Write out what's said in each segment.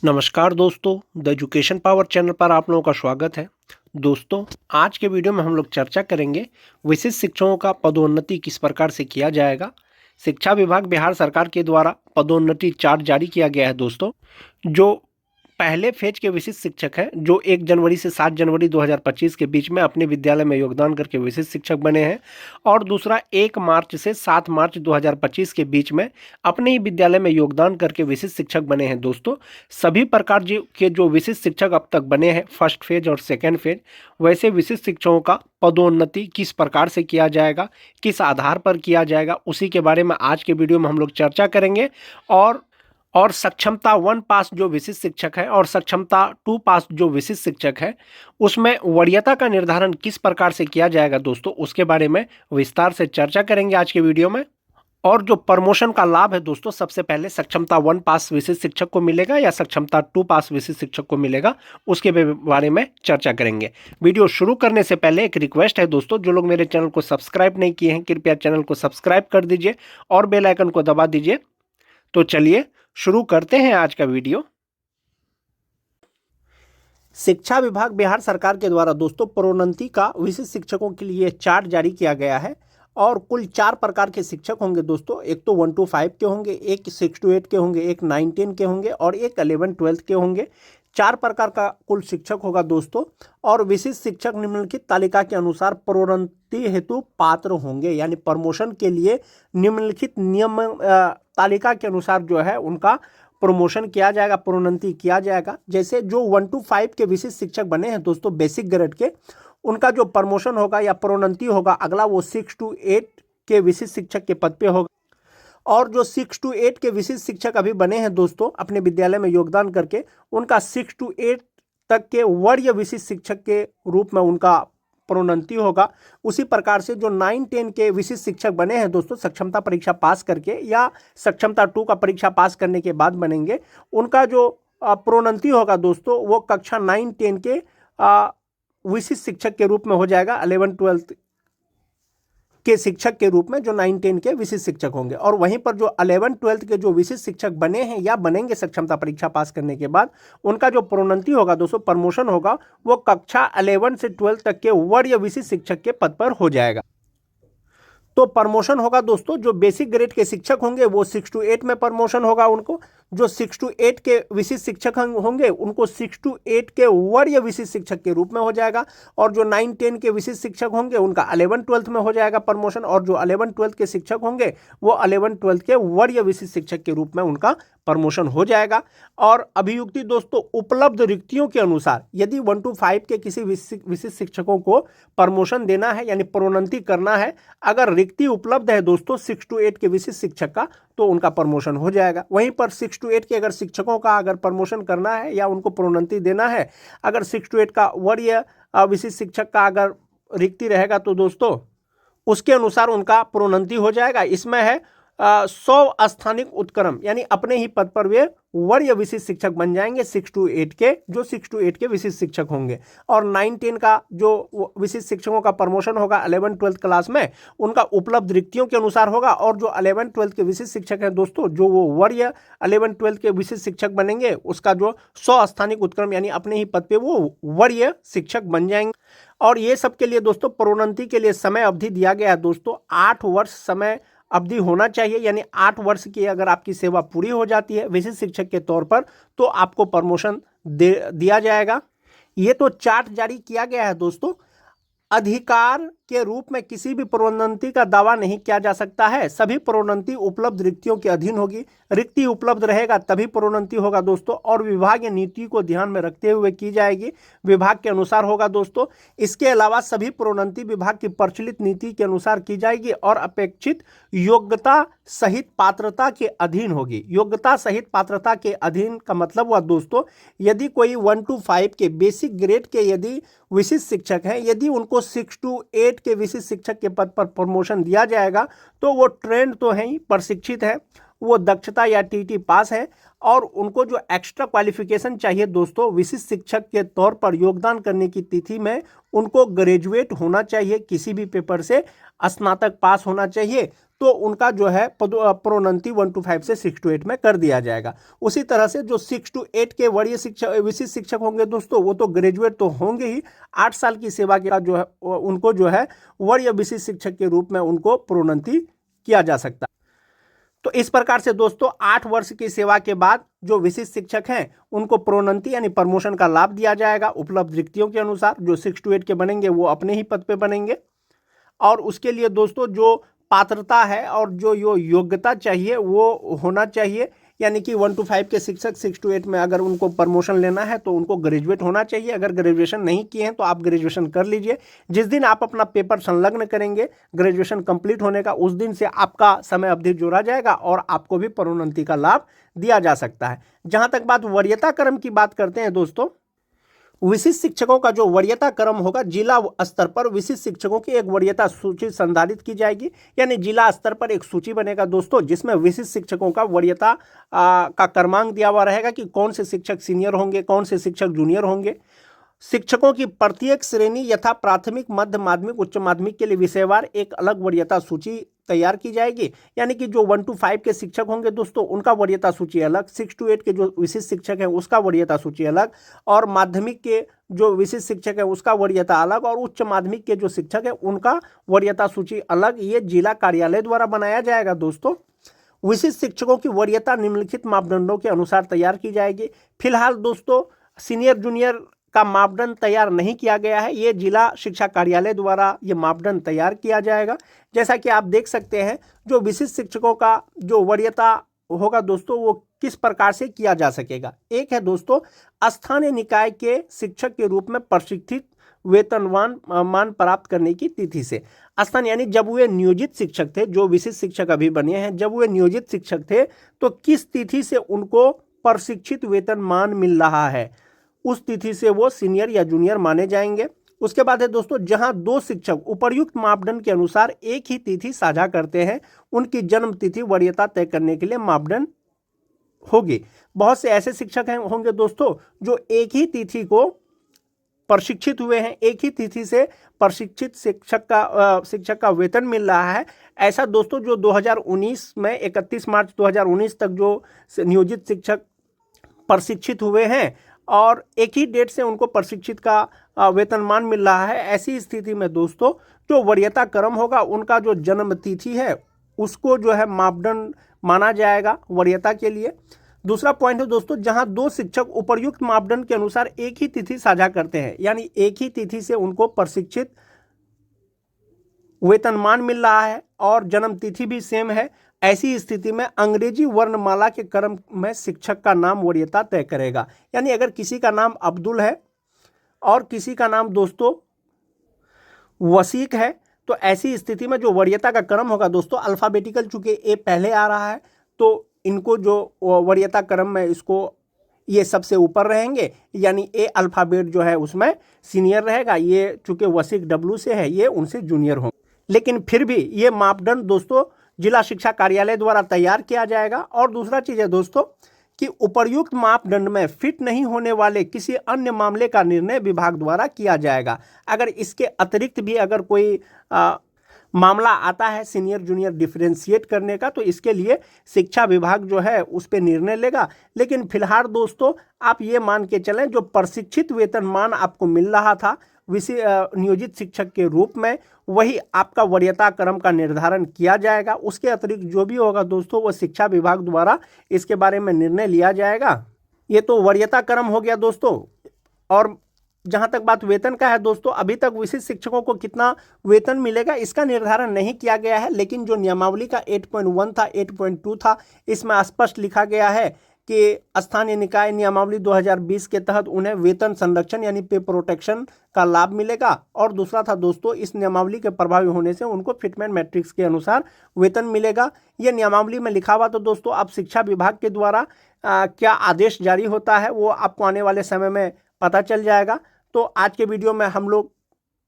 नमस्कार दोस्तों, the education power channel पर आप लोगों का स्वागत है। दोस्तों, आज के वीडियो में हम लोग चर्चा करेंगे विशिष्ट शिक्षकों का पदोन्नति किस प्रकार से किया जाएगा। शिक्षा विभाग बिहार सरकार के द्वारा पदोन्नति चार्ट जारी किया गया है दोस्तों। जो पहले फेज के विशिष्ट शिक्षक हैं, जो 1 जनवरी से 7 जनवरी 2025 के बीच में अपने विद्यालय में योगदान करके विशिष्ट शिक्षक बने हैं, और दूसरा 1 मार्च से 7 मार्च 2025 के बीच में अपने ही विद्यालय में योगदान करके विशिष्ट शिक्षक बने हैं दोस्तों। सभी प्रकार के जो विशिष्ट शिक्षक अब तक बने हैं फर्स्ट फेज और सेकेंड फेज, वैसे विशिष्ट शिक्षकों का पदोन्नति किस प्रकार से किया जाएगा, किस आधार पर किया जाएगा, उसी के बारे में आज के वीडियो में हम लोग चर्चा करेंगे। और सक्षमता 1 पास जो विशिष्ट शिक्षक है और सक्षमता 2 पास जो विशिष्ट शिक्षक है, उसमें वरीयता का निर्धारण किस प्रकार से किया जाएगा दोस्तों, उसके बारे में विस्तार से चर्चा करेंगे आज के वीडियो में। और जो प्रमोशन का लाभ है दोस्तों, सबसे पहले सक्षमता 1 पास विशिष्ट शिक्षक को मिलेगा या सक्षमता 2 पास विशिष्ट शिक्षक को मिलेगा, उसके बारे में चर्चा करेंगे। वीडियो शुरू करने से पहले एक रिक्वेस्ट है दोस्तों, जो लोग मेरे चैनल को सब्सक्राइब नहीं किए हैं, कृपया चैनल को सब्सक्राइब कर दीजिए और बेल आइकन को दबा दीजिए। तो चलिए शुरू करते हैं आज का वीडियो। शिक्षा विभाग बिहार सरकार के द्वारा दोस्तों प्रोन्नति का विशिष्ट शिक्षकों के लिए चार्ट जारी किया गया है, और कुल 4 प्रकार के शिक्षक होंगे दोस्तों। एक तो 1 to 5 के होंगे, एक 6 to 8 के होंगे, एक 9 10 के होंगे और एक 11 12 के होंगे। 4 प्रकार का कुल शिक्षक होगा दोस्तों। और विशिष्ट शिक्षक निम्नलिखित तालिका के अनुसार प्रोन्नति हेतु पात्र होंगे, यानी प्रमोशन के लिए निम्नलिखित नियम तालिका के अनुसार जो है उनका प्रमोशन किया जाएगा, प्रोन्नति किया जाएगा। जैसे जो 1 to 5 के विशिष्ट शिक्षक बने हैं दोस्तों बेसिक ग्रेड के, उनका जो प्रमोशन होगा या प्रोन्नति होगा अगला, वो 6 to 8 के विशिष्ट शिक्षक के पद पे होगा। और जो 6 to 8 के विशिष्ट शिक्षक अभी बने हैं दोस्तों अपने विद्यालय में योगदान करके, उनका 6 to 8 तक के वरीय विशिष्ट शिक्षक के रूप में उनका प्रोन्नति होगा। उसी प्रकार से जो 9 10 के विशिष्ट शिक्षक बने हैं दोस्तों सक्षमता परीक्षा पास करके या सक्षमता 2 का परीक्षा पास करने के बाद बनेंगे, उनका जो प्रोन्नति होगा दोस्तों वो कक्षा 9 10 के विशिष्ट शिक्षक के रूप में हो जाएगा, 11 12 के शिक्षक के रूप में जो 9 10 के विशिष्ट शिक्षक होंगे। और वहीं पर जो 11 12 के जो विशिष्ट शिक्षक बने हैं या बनेंगे सक्षमता परीक्षा पास करने के बाद, उनका जो प्रोन्नति होगा दोस्तों, प्रमोशन होगा, वो कक्षा 11 से 12 तक के वरीय विशिष्ट शिक्षक के पद पर हो जाएगा। तो प्रमोशन होगा दोस्तों, जो बेसिक ग्रेड के शिक्षक होंगे वो 6 to 8 में प्रमोशन होगा उनको। जो 6 to 8 के विशिष्ट शिक्षक होंगे उनको 6 to 8 के वरीय विशिष्ट शिक्षक के रूप में हो जाएगा। और जो 9 10 के विशिष्ट शिक्षक होंगे उनका 11 12 में हो जाएगा प्रमोशन। और जो 11 12 के शिक्षक होंगे वो 11 12 के वरीय विशिष्ट शिक्षक के रूप में उनका प्रमोशन हो जाएगा। और अभियुक्ति दोस्तों, उपलब्ध रिक्तियों के अनुसार यदि 1 to 5 के किसी विशिष्ट शिक्षकों को प्रमोशन देना है यानी प्रोन्नति करना है, अगर रिक्ति उपलब्ध है दोस्तों 6 to 8 के विशिष्ट शिक्षक का, तो उनका प्रमोशन हो जाएगा। वहीं पर 6 to 8 के अगर शिक्षकों का अगर प्रमोशन करना है या उनको प्रोन्नति देना है, अगर 6 to 8 का वरीय विशिष्ट शिक्षक का अगर रिक्ति रहेगा तो दोस्तों उसके अनुसार उनका प्रोन्नति हो जाएगा। इसमें है 100 स्थानिक उत्क्रम, यानी अपने ही पद पर वे वरीय विशिष्ट शिक्षक बन जाएंगे 6 to 8 के, जो 6 to 8 के विशिष्ट शिक्षक होंगे। और 9 10 का जो विशिष्ट शिक्षकों का प्रमोशन होगा 11 12 क्लास में, उनका उपलब्ध रिक्तियों के अनुसार होगा। और जो 11 12 के विशिष्ट शिक्षक हैं दोस्तों, जो वो वरीय 11 12 के विशिष्ट शिक्षक बनेंगे, उसका जो 100 स्थानिक उत्क्रम यानी अपने ही पद पे वो वरीय शिक्षक बन जाएंगे। और ये सब के लिए दोस्तों प्रोन्नति के लिए समय अवधि दिया गया है दोस्तों, 8 वर्ष समय अवधि होना चाहिए। यानी 8 वर्ष की अगर आपकी सेवा पूरी हो जाती है विशिष्ट शिक्षक के तौर पर, तो आपको प्रमोशन दिया जाएगा। ये तो चार्ट जारी किया गया है दोस्तों। अधिकार के रूप में किसी भी प्रोन्नति का दावा नहीं किया जा सकता है। सभी प्रोन्नति उपलब्ध रिक्तियों के अधीन होगी। रिक्ति उपलब्ध रहेगा तभी प्रोन्नति होगा दोस्तों, और विभाग या नीति को ध्यान में रखते हुए की जाएगी, विभाग के अनुसार होगा दोस्तों। इसके अलावा सभी प्रोन्नति विभाग की प्रचलित नीति के अनुसार की जाएगी और अपेक्षित योग्यता सहित पात्रता के अधीन होगी। योग्यता सहित पात्रता के अधीन का मतलब हुआ दोस्तों, यदि कोई 1 to 5 के बेसिक ग्रेड के यदि विशिष्ट शिक्षक हैं, यदि उनको 6 to 8 के विशिष्ट शिक्षक के पद पर प्रमोशन दिया जाएगा, तो वो ट्रेंड तो है ही, प्रशिक्षित है, वो दक्षता या टीटी पास है और उनको जो एक्स्ट्रा क्वालिफिकेशन चाहिए दोस्तों विशिष्ट शिक्षक के तौर पर योगदान करने की तिथि में उनको ग्रेजुएट होना चाहिए, किसी भी पेपर से स्नातक पास होना चाहिए, तो उनका जो है प्रोन्नति 1 to 5 से 6 to 8 में कर दिया जाएगा। उसी तरह से जो 6 to 8 के वरीय शिक्षक विशिष्ट शिक्षक होंगे दोस्तों वो तो ग्रेजुएट तो होंगे ही, 8 साल की सेवा के बाद जो है उनको जो है वरीय विशिष्ट शिक्षक के रूप में उनको प्रोन्नति किया जा सकता है। तो इस प्रकार से दोस्तों 8 वर्ष की सेवा के बाद जो विशिष्ट शिक्षक हैं उनको प्रोन्नति यानी प्रमोशन का लाभ दिया जाएगा उपलब्ध रिक्तियों के अनुसार। जो 6 to 8 के बनेंगे वो अपने ही पद पे बनेंगे और उसके लिए दोस्तों जो पात्रता है और जो योग्यता चाहिए वो होना चाहिए, यानी कि 1 to 5 के शिक्षक 6 to 8 में अगर उनको प्रमोशन लेना है तो उनको ग्रेजुएट होना चाहिए। अगर ग्रेजुएशन नहीं किए हैं तो आप ग्रेजुएशन कर लीजिए। जिस दिन आप अपना पेपर संलग्न करेंगे ग्रेजुएशन कंप्लीट होने का, उस दिन से आपका समय अवधि जोड़ा जाएगा और आपको भी प्रोन्नति का लाभ दिया जा सकता है। जहां तक बात वरीयता क्रम की बात करते हैं दोस्तों, विशिष्ट शिक्षकों का जो वरीयता क्रम होगा जिला स्तर पर विशिष्ट शिक्षकों की एक वरीयता सूची संधारित की जाएगी, यानी जिला स्तर पर एक सूची बनेगा दोस्तों जिसमें विशिष्ट शिक्षकों का वरीयता का क्रमांक दिया हुआ रहेगा कि कौन से शिक्षक सीनियर होंगे, कौन से शिक्षक जूनियर होंगे। शिक्षकों की प्रत्येक श्रेणी यथा प्राथमिक, मध्य माध्यमिक, उच्च माध्यमिक के लिए विषयवार एक अलग वरीयता सूची तैयार की जाएगी, यानी कि जो 1 to 5 के शिक्षक होंगे दोस्तों उनका वरीयता सूची अलग, 6 to 8 के जो विशिष्ट शिक्षक हैं उसका वरीयता सूची अलग, और माध्यमिक के जो विशिष्ट शिक्षक है उसका वरीयता अलग, और उच्च माध्यमिक के जो शिक्षक है उनका वरीयता सूची अलग। ये जिला कार्यालय द्वारा बनाया जाएगा दोस्तों। विशिष्ट शिक्षकों की वरीयता निम्नलिखित मापदंडों के अनुसार तैयार की जाएगी। फिलहाल दोस्तों सीनियर जूनियर का मापदंड तैयार नहीं किया गया है, ये जिला शिक्षा कार्यालय द्वारा ये मापदंड तैयार किया जाएगा। जैसा कि आप देख सकते हैं जो विशिष्ट शिक्षकों का जो वरीयता होगा दोस्तों वो किस प्रकार से किया जा सकेगा। एक है दोस्तों स्थानीय निकाय के शिक्षक के रूप में प्रशिक्षित वेतनवान मान प्राप्त करने की तिथि से। स्थान यानी जब वे नियोजित शिक्षक थे, जो विशिष्ट शिक्षक अभी बने हैं, जब वे नियोजित शिक्षक थे तो किस तिथि से उनको प्रशिक्षित वेतनमान मिल रहा है, उस तिथि से वो सीनियर या जूनियर माने जाएंगे। उसके बाद है दोस्तों जहां दो शिक्षक उपर्युक्त मापदंड के अनुसार एक ही तिथि साझा करते हैं उनकी जन्म तिथि वरीयता तय करने के लिए मापदंड होगी। बहुत से ऐसे शिक्षक होंगे दोस्तों जो एक ही तिथि को प्रशिक्षित हुए हैं, एक ही तिथि से प्रशिक्षित शिक्षक का वेतन मिल रहा है। ऐसा दोस्तों जो 2019 में 31 मार्च 2019 तक जो नियोजित शिक्षक प्रशिक्षित हुए हैं और एक ही डेट से उनको प्रशिक्षित का वेतनमान मिल रहा है, ऐसी स्थिति में दोस्तों जो वरीयता क्रम होगा उनका जो जन्म तिथि है उसको जो है मापदंड माना जाएगा वरीयता के लिए। दूसरा पॉइंट है दोस्तों जहां दो शिक्षक उपर्युक्त मापदंड के अनुसार एक ही तिथि साझा करते हैं, यानी एक ही तिथि से उनको प्रशिक्षित वेतनमान मिल रहा है और जन्म तिथि भी सेम है, ऐसी स्थिति में अंग्रेजी वर्णमाला के क्रम में शिक्षक का नाम वरीयता तय करेगा। यानी अगर किसी का नाम अब्दुल है और किसी का नाम दोस्तों वसीक है तो ऐसी स्थिति में जो वरीयता का क्रम होगा दोस्तों अल्फाबेटिकल, चूंकि ए पहले आ रहा है तो इनको जो वरीयता क्रम में इसको ये सबसे ऊपर रहेंगे, यानी ए अल्फाबेट जो है उसमें सीनियर रहेगा, ये चूंकि वसीक डब्ल्यू से है ये उनसे जूनियर होंगे। लेकिन फिर भी ये मापदंड दोस्तों जिला शिक्षा कार्यालय द्वारा तैयार किया जाएगा। और दूसरा चीज़ है दोस्तों कि उपर्युक्त मापदंड में फिट नहीं होने वाले किसी अन्य मामले का निर्णय विभाग द्वारा किया जाएगा। अगर इसके अतिरिक्त भी अगर कोई मामला आता है सीनियर जूनियर डिफरेंशिएट करने का तो इसके लिए शिक्षा विभाग जो है उस पर निर्णय लेगा। लेकिन फिलहाल दोस्तों आप ये मान के चलें जो प्रशिक्षित वेतनमान आपको मिल रहा था नियोजित शिक्षक के रूप में वही आपका वरीयता क्रम का निर्धारण किया जाएगा। उसके अतिरिक्त जो भी होगा दोस्तों वो शिक्षा विभाग द्वारा इसके बारे में निर्णय लिया जाएगा। ये तो वरीयता क्रम हो गया दोस्तों। और जहाँ तक बात वेतन का है दोस्तों अभी तक विशिष्ट शिक्षकों को कितना वेतन मिलेगा इसका निर्धारण नहीं किया गया है, लेकिन जो नियमावली का 8.1 था 8.2 था इसमें स्पष्ट लिखा गया है कि स्थानीय निकाय नियमावली 2020 के तहत उन्हें वेतन संरक्षण यानी पे प्रोटेक्शन का लाभ मिलेगा। और दूसरा था दोस्तों इस नियमावली के प्रभावी होने से उनको फिटमेंट मैट्रिक्स के अनुसार वेतन मिलेगा। ये नियमावली में लिखा हुआ तो दोस्तों अब शिक्षा विभाग के द्वारा क्या आदेश जारी होता है वो आपको आने वाले समय में पता चल जाएगा। तो आज के वीडियो में हम लोग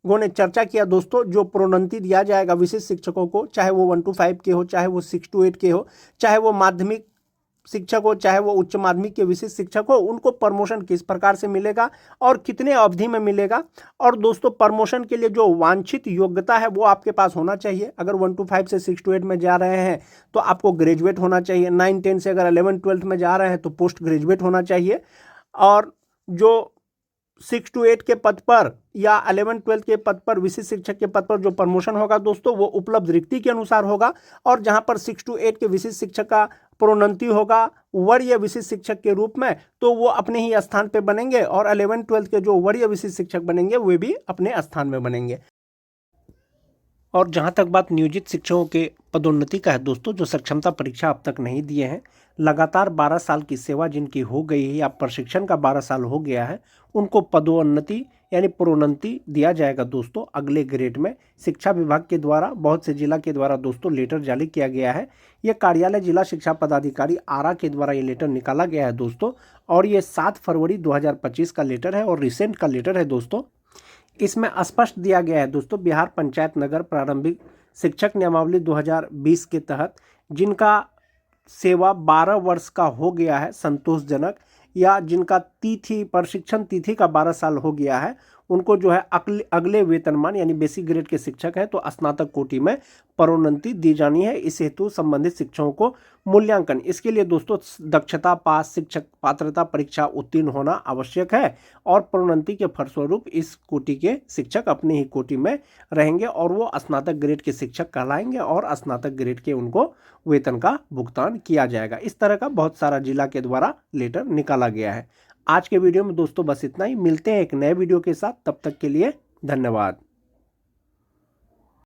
शिक्षकों ने चर्चा किया दोस्तों, जो प्रोन्नति दिया जाएगा विशिष्ट शिक्षकों को, चाहे वो 1 to 5 के हो, चाहे वो 6 to 8 के हो, चाहे वो माध्यमिक शिक्षक हो, चाहे वो उच्च माध्यमिक के विशिष्ट शिक्षक हो, उनको प्रमोशन किस प्रकार से मिलेगा और कितने अवधि में मिलेगा। और दोस्तों प्रमोशन के लिए जो वांछित योग्यता है वो आपके पास होना चाहिए। अगर 1 to 5 से 6 to 8 में जा रहे हैं तो आपको ग्रेजुएट होना चाहिए। 9 10 से अगर 11 12 में जा रहे हैं तो पोस्ट ग्रेजुएट होना चाहिए। और जो 6 to 8 के पद पर या 11 12 के पद पर विशिष्ट शिक्षक के पद पर जो प्रमोशन होगा दोस्तों, वो उपलब्ध रिक्ति के अनुसार होगा। और जहां पर 6 to 8 के विशिष्ट शिक्षक का प्रोन्नति होगा वरीय विशिष्ट शिक्षक के रूप में, तो वो अपने ही स्थान पे बनेंगे। और 11 12 के जो वरीय विशिष्ट शिक्षक बनेंगे वे भी अपने स्थान में बनेंगे। और जहां तक बात नियोजित शिक्षकों के पदोन्नति का है दोस्तों, जो सक्षमता परीक्षा अब तक नहीं दिए हैं, लगातार 12 साल की सेवा जिनकी हो गई है या प्रशिक्षण का 12 साल हो गया है, उनको पदोन्नति यानी प्रोन्नति दिया जाएगा दोस्तों अगले ग्रेड में। शिक्षा विभाग के द्वारा बहुत से जिला के द्वारा दोस्तों लेटर जारी किया गया है। ये कार्यालय जिला शिक्षा पदाधिकारी आरा के द्वारा ये लेटर निकाला गया है दोस्तों, और ये 7 फरवरी 2025 का लेटर है और रिसेंट का लेटर है दोस्तों। इसमें स्पष्ट दिया गया है दोस्तों, बिहार पंचायत नगर प्रारंभिक शिक्षक नियमावली 2020 के तहत जिनका सेवा 12 वर्ष का हो गया है संतोषजनक, या जिनका तिथि प्रशिक्षण तिथि का 12 साल हो गया है, उनको जो है अगले वेतनमान यानी बेसिक ग्रेड के शिक्षक हैं तो स्नातक कोटि में प्रोन्नति दी जानी है। इस हेतु संबंधित शिक्षकों को मूल्यांकन, इसके लिए दोस्तों दक्षता पास शिक्षक पात्रता परीक्षा उत्तीर्ण होना आवश्यक है। और प्रोन्नति के फलस्वरूप इस कोटि के शिक्षक अपने ही कोटि में रहेंगे और वो स्नातक ग्रेड के शिक्षक कहलाएंगे और स्नातक ग्रेड के उनको वेतन का भुगतान किया जाएगा। इस तरह का बहुत सारा जिला के द्वारा लेटर निकाला गया है। आज के वीडियो में दोस्तों बस इतना ही। मिलते हैं एक नए वीडियो के साथ, तब तक के लिए धन्यवाद।